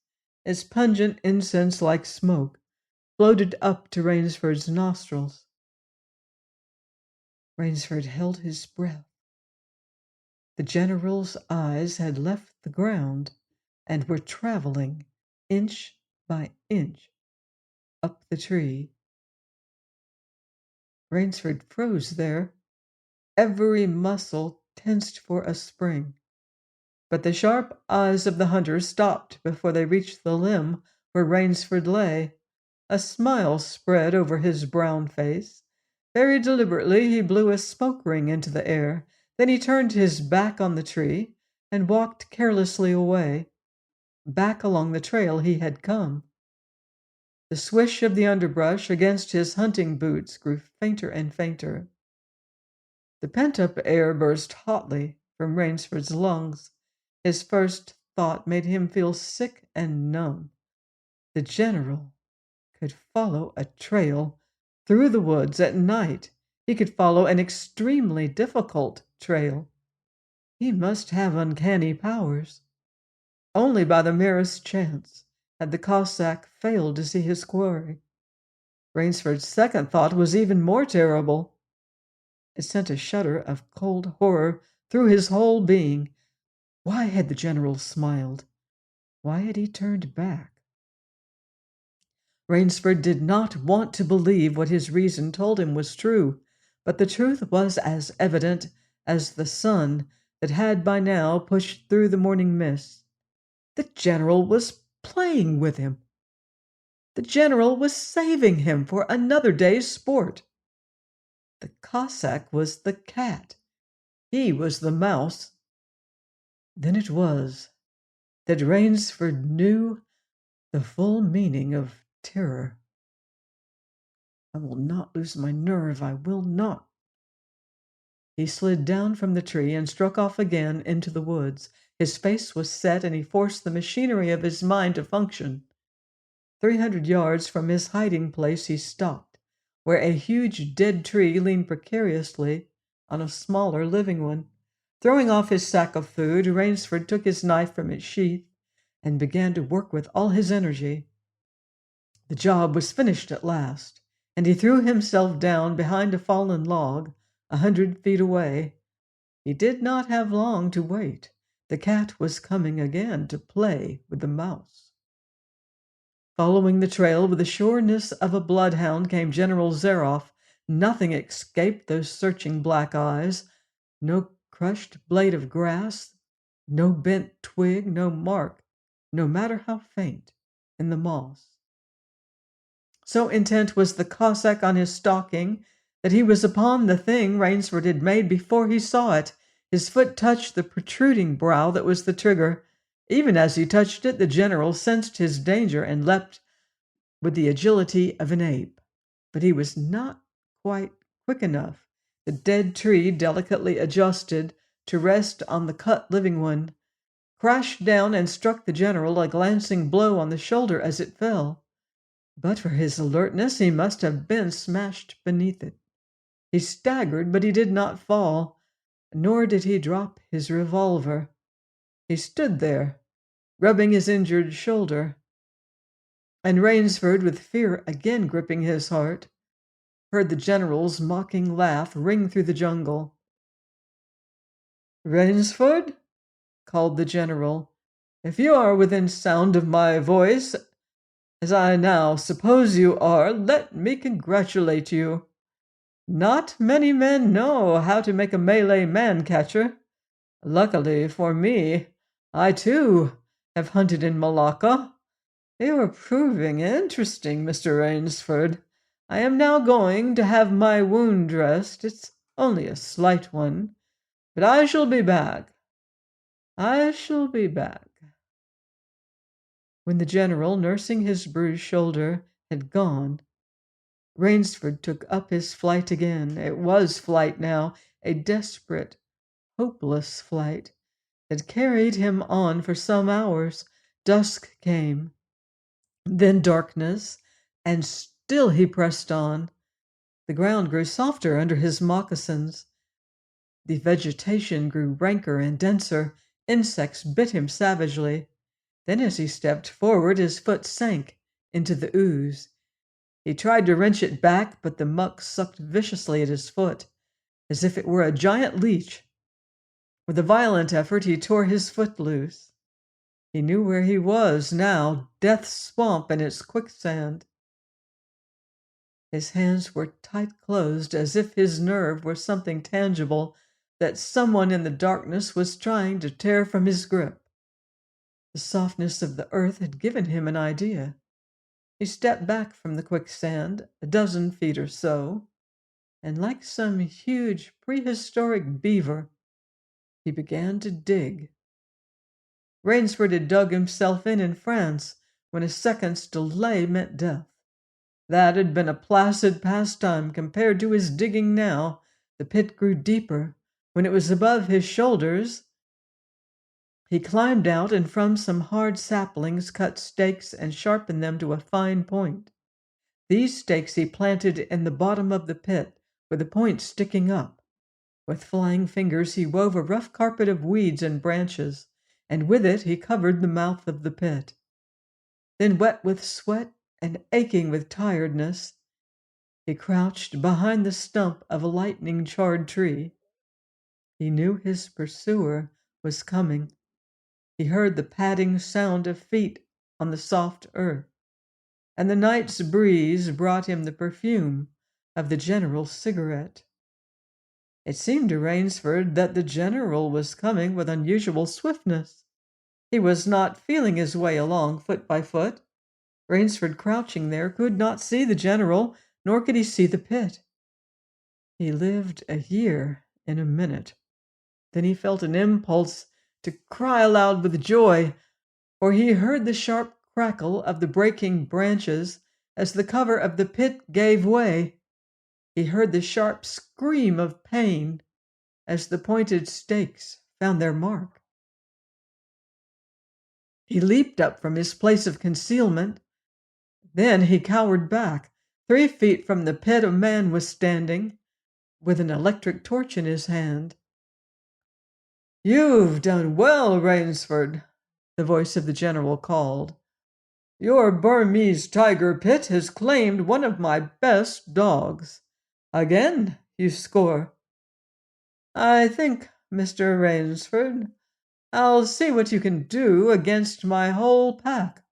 Its pungent incense-like smoke floated up to Rainsford's nostrils. Rainsford held his breath. The general's eyes had left the ground and were traveling inch by inch up the tree. Rainsford froze there, every muscle tensed for a spring. But the sharp eyes of the hunter stopped before they reached the limb where Rainsford lay. A smile spread over his brown face. Very deliberately he blew a smoke ring into the air. Then he turned his back on the tree and walked carelessly away, back along the trail he had come. The swish of the underbrush against his hunting boots grew fainter and fainter. The pent-up air burst hotly from Rainsford's lungs. His first thought made him feel sick and numb. The general could follow a trail through the woods at night. He could follow an extremely difficult trail. He must have uncanny powers. Only by the merest chance had the Cossack failed to see his quarry. Rainsford's second thought was even more terrible. It sent a shudder of cold horror through his whole being. Why had the general smiled? Why had he turned back? Rainsford did not want to believe what his reason told him was true, but the truth was as evident as the sun that had by now pushed through the morning mist. The general was playing with him. The general was saving him for another day's sport. The Cossack was the cat. He was the mouse. Then it was that Rainsford knew the full meaning of terror. I will not lose my nerve. I will not. He slid down from the tree and struck off again into the woods. His face was set, and he forced the machinery of his mind to function. 300 yards from his hiding place he stopped, where a huge dead tree leaned precariously on a smaller living one. Throwing off his sack of food, Rainsford took his knife from its sheath and began to work with all his energy. The job was finished at last, and he threw himself down behind a fallen log 100 feet away. He did not have long to wait. The cat was coming again to play with the mouse. Following the trail with the sureness of a bloodhound came General Zaroff. Nothing escaped those searching black eyes. No crushed blade of grass, no bent twig, no mark, no matter how faint, in the moss. So intent was the Cossack on his stalking that he was upon the thing Rainsford had made before he saw it. His foot touched the protruding brow that was the trigger. Even as he touched it, the general sensed his danger and leapt with the agility of an ape. But he was not quite quick enough. The dead tree, delicately adjusted to rest on the cut living one, crashed down and struck the general a glancing blow on the shoulder as it fell. But for his alertness, he must have been smashed beneath it. He staggered, but he did not fall, nor did he drop his revolver. He stood there, rubbing his injured shoulder, and Rainsford, with fear again gripping his heart, heard the general's mocking laugh ring through the jungle. "Rainsford," called the general, "if you are within sound of my voice, as I now suppose you are, let me congratulate you. Not many men know how to make a Malay man-catcher. Luckily for me, I too have hunted in Malacca. You are proving interesting, Mr. Rainsford. I am now going to have my wound dressed. It's only a slight one, but I shall be back. I shall be back." When the general, nursing his bruised shoulder, had gone, Rainsford took up his flight again. It was flight now, a desperate, hopeless flight. It carried him on for some hours. Dusk came, then darkness, and still he pressed on. The ground grew softer under his moccasins. The vegetation grew ranker and denser. Insects bit him savagely. Then, as he stepped forward, his foot sank into the ooze. He tried to wrench it back, but the muck sucked viciously at his foot, as if it were a giant leech. With a violent effort, he tore his foot loose. He knew where he was now, Death's Swamp and its quicksand. His hands were tight closed, as if his nerve were something tangible that someone in the darkness was trying to tear from his grip. The softness of the earth had given him an idea. He stepped back from the quicksand, a dozen feet or so, and like some huge prehistoric beaver, he began to dig. Rainsford had dug himself in France when a second's delay meant death. That had been a placid pastime compared to his digging now. The pit grew deeper. When it was above his shoulders, he climbed out and from some hard saplings cut stakes and sharpened them to a fine point. These stakes he planted in the bottom of the pit, with the point sticking up. With flying fingers he wove a rough carpet of weeds and branches, and with it he covered the mouth of the pit. Then, wet with sweat and aching with tiredness, he crouched behind the stump of a lightning-charred tree. He knew his pursuer was coming. He heard the padding sound of feet on the soft earth, and the night's breeze brought him the perfume of the general's cigarette. It seemed to Rainsford that the general was coming with unusual swiftness. He was not feeling his way along foot by foot. Rainsford, crouching there, could not see the general, nor could he see the pit. He lived a year in a minute. Then he felt an impulse to cry aloud with joy, for he heard the sharp crackle of the breaking branches as the cover of the pit gave way. He heard the sharp scream of pain as the pointed stakes found their mark. He leaped up from his place of concealment. Then he cowered back. 3 feet from the pit a man was standing, with an electric torch in his hand. "You've done well, Rainsford," the voice of the general called. "Your Burmese tiger pit has claimed one of my best dogs. Again you score. I think, Mr. Rainsford, I'll see what you can do against my whole pack.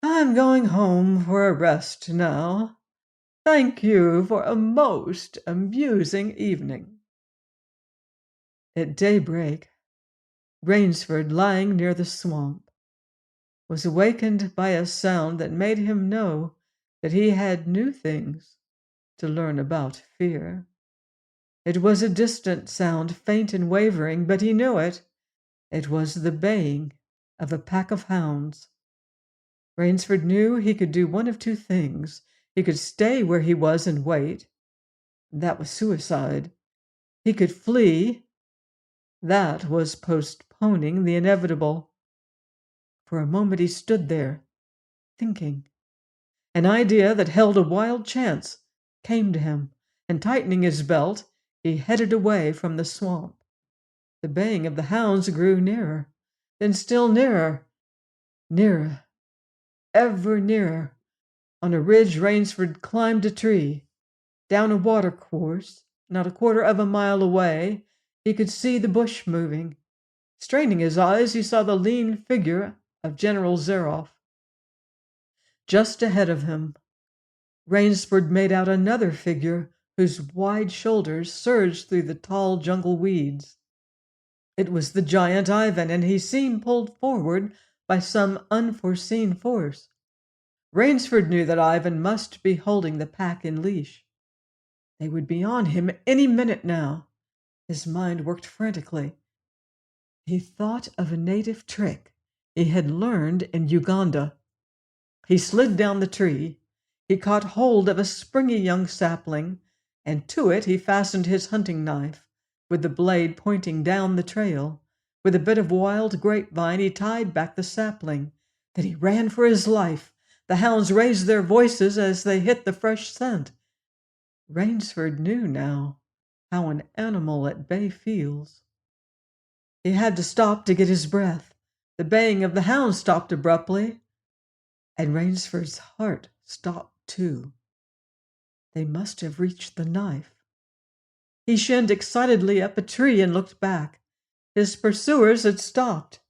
I'm going home for a rest now. Thank you for a most amusing evening." At daybreak, Rainsford, lying near the swamp, was awakened by a sound that made him know that he had new things to learn about fear. It was a distant sound, faint and wavering, but he knew it. It was the baying of a pack of hounds. Rainsford knew he could do one of 2 things. He could stay where he was and wait. That was suicide. He could flee. That was postponing the inevitable. For a moment he stood there, thinking. An idea that held a wild chance came to him, and tightening his belt, he headed away from the swamp. The baying of the hounds grew nearer, then still nearer, nearer, ever nearer. On a ridge, Rainsford climbed a tree. Down a watercourse, not a quarter of a mile away, he could see the bush moving. Straining his eyes, he saw the lean figure of General Zeroff. Just ahead of him, Rainsford made out another figure whose wide shoulders surged through the tall jungle weeds. It was the giant Ivan, and he seemed pulled forward by some unforeseen force. Rainsford knew that Ivan must be holding the pack in leash. They would be on him any minute now. His mind worked frantically. He thought of a native trick he had learned in Uganda. He slid down the tree. He caught hold of a springy young sapling, and to it he fastened his hunting knife, with the blade pointing down the trail. With a bit of wild grapevine, he tied back the sapling. Then he ran for his life. The hounds raised their voices as they hit the fresh scent. Rainsford knew now how an animal at bay feels. He had to stop to get his breath. The baying of the hounds stopped abruptly, and Rainsford's heart stopped too. They must have reached the knife. He shinned excitedly up a tree and looked back. His pursuers had stopped,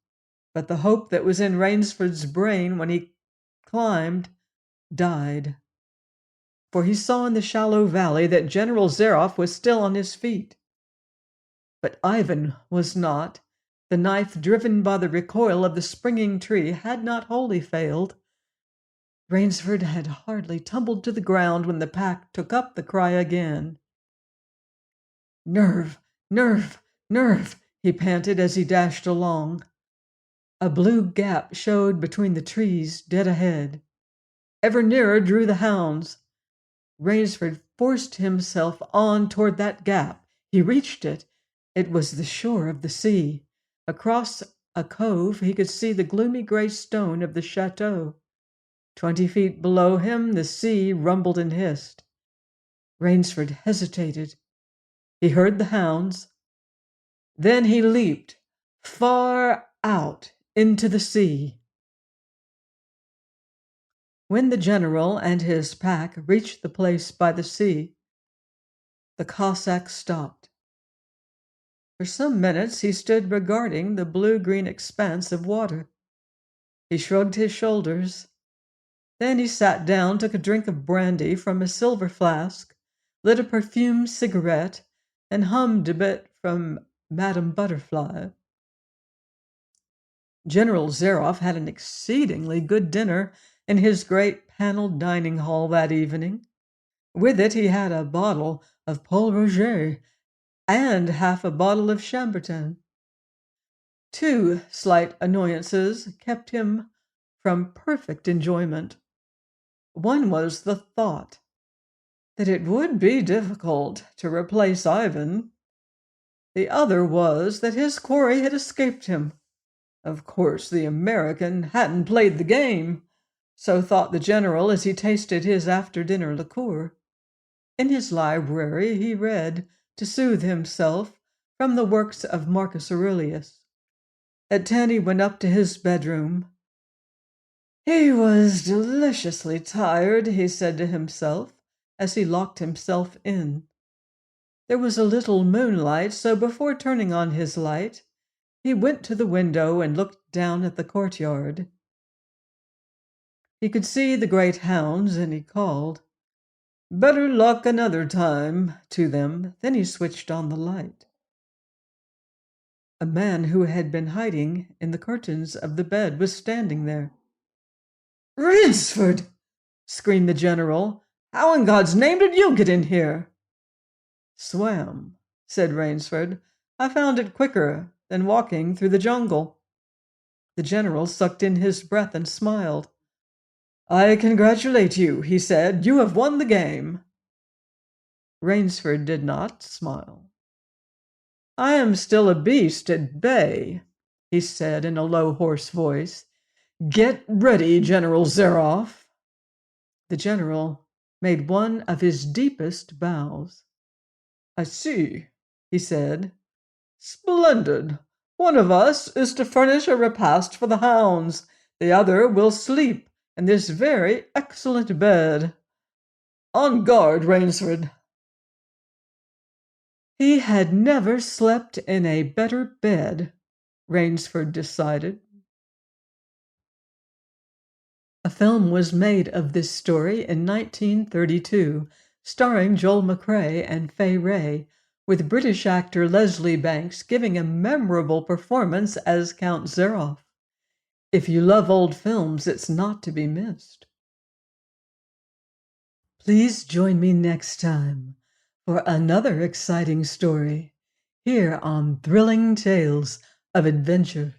but the hope that was in Rainsford's brain when he climbed died. For he saw in the shallow valley that General Zaroff was still on his feet. But Ivan was not. The knife, driven by the recoil of the springing tree, had not wholly failed. Rainsford had hardly tumbled to the ground when the pack took up the cry again. "Nerve, nerve, nerve," he panted as he dashed along. A blue gap showed between the trees dead ahead. Ever nearer drew the hounds. Rainsford forced himself on toward that gap. He reached it. It was the shore of the sea. Across a cove he could see the gloomy gray stone of the chateau. 20 feet below him the sea rumbled and hissed. Rainsford hesitated. He heard the hounds. Then he leaped far out into the sea. When the general and his pack reached the place by the sea, the Cossack stopped. For some minutes he stood regarding the blue-green expanse of water. He shrugged his shoulders. Then he sat down, took a drink of brandy from a silver flask, lit a perfumed cigarette, and hummed a bit from Madame Butterfly. General Zaroff had an exceedingly good dinner in his great paneled dining hall that evening. With it he had a bottle of Paul Roger and half a bottle of Chambertin. 2 slight annoyances kept him from perfect enjoyment. One was the thought that it would be difficult to replace Ivan. The other was that his quarry had escaped him. Of course, the American hadn't played the game, so thought the general as he tasted his after-dinner liqueur. In his library he read, to soothe himself, from the works of Marcus Aurelius. At 10 he went up to his bedroom. He was deliciously tired, he said to himself, as he locked himself in. There was a little moonlight, so before turning on his light, he went to the window and looked down at the courtyard. He could see the great hounds, and he called, "Better luck another time," to them. Then he switched on the light. A man who had been hiding in the curtains of the bed was standing there. "Rainsford!" screamed the general. "How in God's name did you get in here?" "Swam," said Rainsford. "I found it quicker than walking through the jungle." The general sucked in his breath and smiled. "I congratulate you," he said. "You have won the game." Rainsford did not smile. "I am still a beast at bay," he said in a low, hoarse voice. "Get ready, General Zaroff." The general made one of his deepest bows. "I see," he said. "Splendid. One of us is to furnish a repast for the hounds. The other will sleep in this very excellent bed. On guard, Rainsford." He had never slept in a better bed, Rainsford decided. A film was made of this story in 1932, starring Joel McCrea and Fay Wray, with British actor Leslie Banks giving a memorable performance as Count Zaroff. If you love old films, it's not to be missed. Please join me next time for another exciting story here on Thrilling Tales of Adventure.